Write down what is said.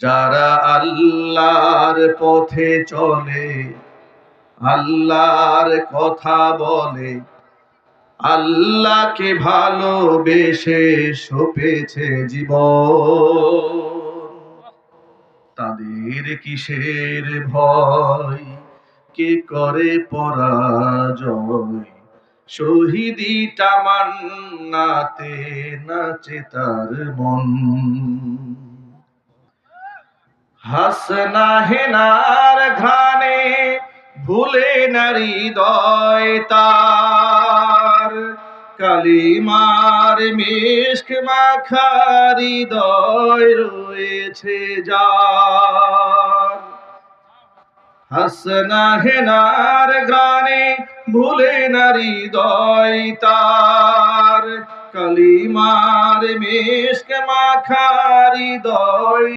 যারা আল্লাহর পথে চলে, আল্লাহর কথা বলে, আল্লাহকে ভালোবেসে সপেছে জীবন, তাদের কিসের ভয়, কে করে পরাজয়, শহীদি তামান্নাতে নাচে তার মন। হাসনা হেনার ঘ্রাণে ভুলে না হৃদয় তার, কালিমার মিশক মাখা হৃদয় রয়েছে যার। হাসনা হেনার ঘ্রাণে ভুলে না হৃদয় তার, কালিমার মিশক মাখা হৃদয়